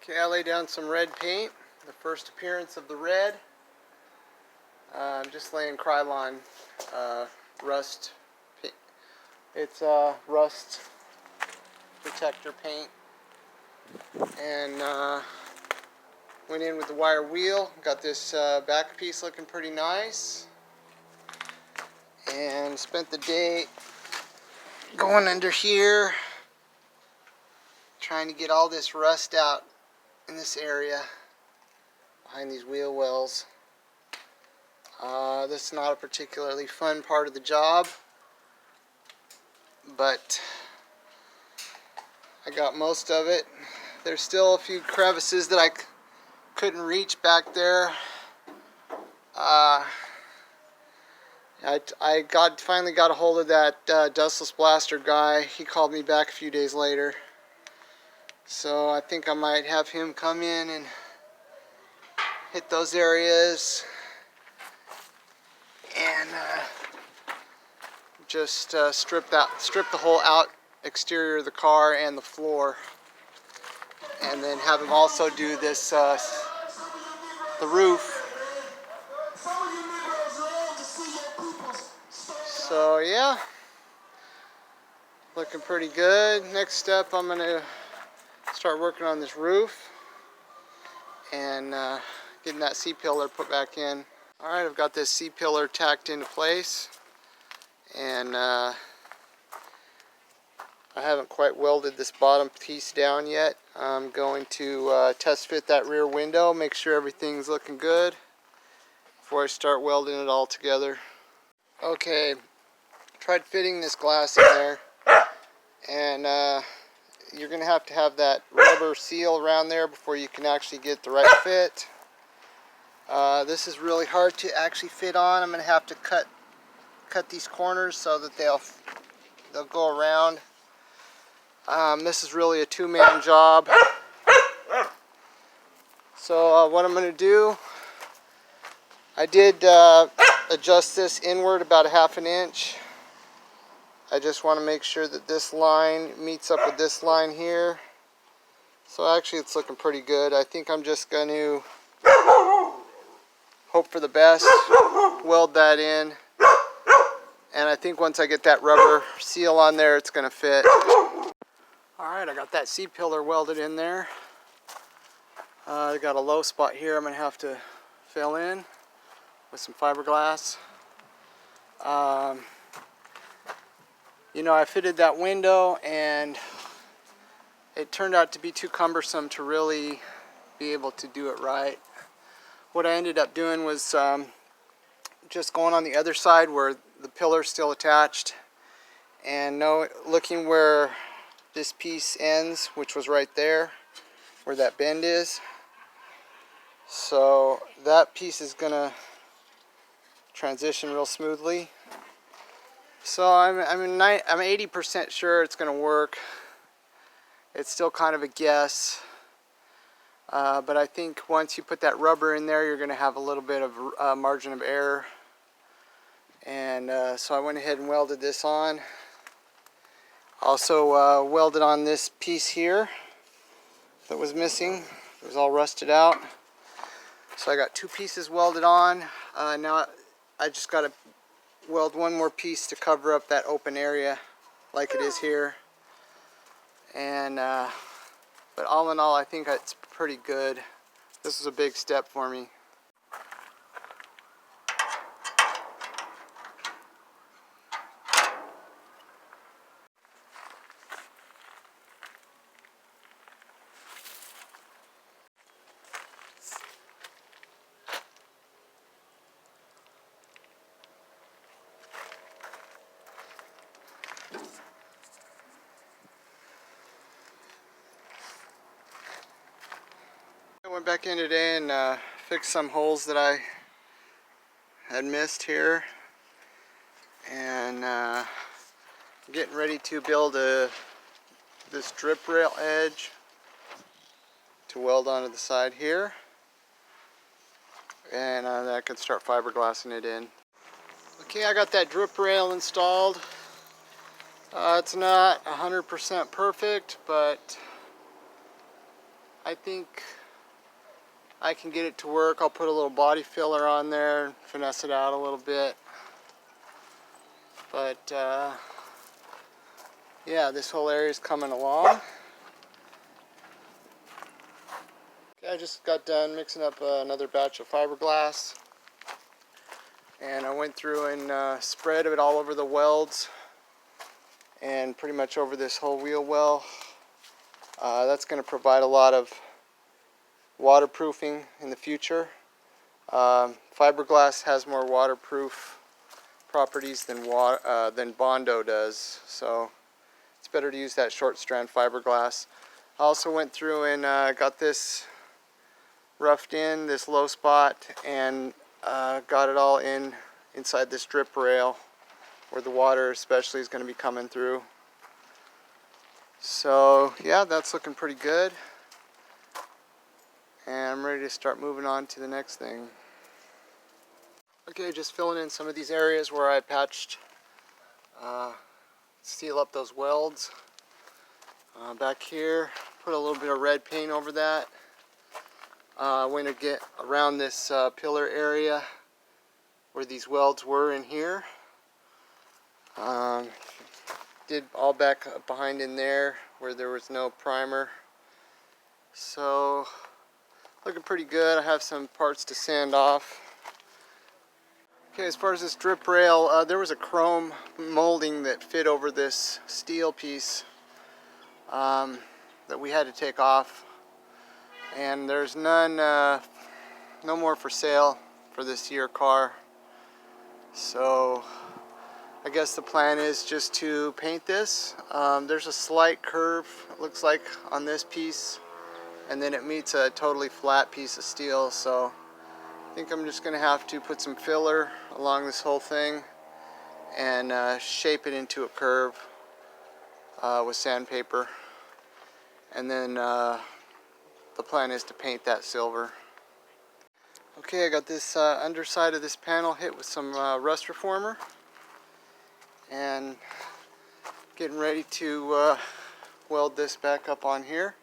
Okay, I lay down some red paint. The first appearance of the red. I'm just laying Krylon rust. It's rust protector paint, and went in with the wire wheel. Got this back piece looking pretty nice, and spent the day going under here trying to get all this rust out in this area behind these wheel wells. This is not a particularly fun part of the job, but I got most of it. There's still a few crevices that I couldn't reach back there. I finally got a hold of that dustless blaster guy. He called me back a few days later, so I think I might have him come in and hit those areas and just strip the whole out exterior of the car and the floor, and then have him also do this the roof. So yeah, looking pretty good. Next step, I'm gonna start working on this roof and getting that C-pillar put back in. Alright, I've got this C-pillar tacked into place, and I haven't quite welded this bottom piece down yet. I'm going to test fit that rear window, make sure everything's looking good before I start welding it all together. Okay, tried fitting this glass in there, and you're going to have that rubber seal around there before you can actually get the right fit. This is really hard to actually fit on. I'm going to have to cut these corners so that they'll go around. This is really a two-man job. So what I'm going to do, I did adjust this inward about a ½ inch. I just want to make sure that this line meets up with this line here. So actually it's looking pretty good. I think I'm just going to hope for the best, weld that in, and I think once I get that rubber seal on there, it's going to fit. Alright, I got that C-pillar welded in there. I got a low spot here I'm going to have to fill in with some fiberglass. You know, I fitted that window, and it turned out to be too cumbersome to really be able to do it right. What I ended up doing was just going on the other side where the pillar's still attached, and looking where this piece ends, which was right there where that bend is. So that piece is gonna transition real smoothly. So I'm 80% sure it's gonna work. It's still kind of a guess. But I think once you put that rubber in there, you're going to have a little bit of margin of error. And so I went ahead and welded this on. Also welded on this piece here that was missing. It was all rusted out. So I got two pieces welded on. Now I just got to weld one more piece to cover up that open area like it is here. And but all in all, I think it's pretty good. This is a big step for me. I went back in today and fixed some holes that I had missed here, and getting ready to build this drip rail edge to weld onto the side here, and then I can start fiberglassing it in. Okay, I got that drip rail installed. It's not 100% perfect, but I think I can get it to work. I'll put a little body filler on there and finesse it out a little bit. But yeah, this whole area is coming along. Okay, I just got done mixing up another batch of fiberglass. And I went through and spread it all over the welds and pretty much over this whole wheel well. That's going to provide a lot of waterproofing in the future. Fiberglass has more waterproof properties than Bondo does, so it's better to use that short strand fiberglass. I also went through and got this roughed in, this low spot, and got it all inside this drip rail where the water especially is going to be coming through. So yeah, that's looking pretty good, and I'm ready to start moving on to the next thing. Okay, just filling in some of these areas where I patched, seal up those welds. Back here, put a little bit of red paint over that. I went to get around this pillar area where these welds were in here. Did all back up behind in there where there was no primer. So, looking pretty good. I have some parts to sand off. Okay, as far as this drip rail, there was a chrome molding that fit over this steel piece that we had to take off. And there's none, no more for sale for this year car. So I guess the plan is just to paint this. There's a slight curve, it looks like, on this piece, and then it meets a totally flat piece of steel. So I think I'm just going to have to put some filler along this whole thing and shape it into a curve with sandpaper. And then the plan is to paint that silver. Okay, I got this underside of this panel hit with some rust reformer, and getting ready to weld this back up on here.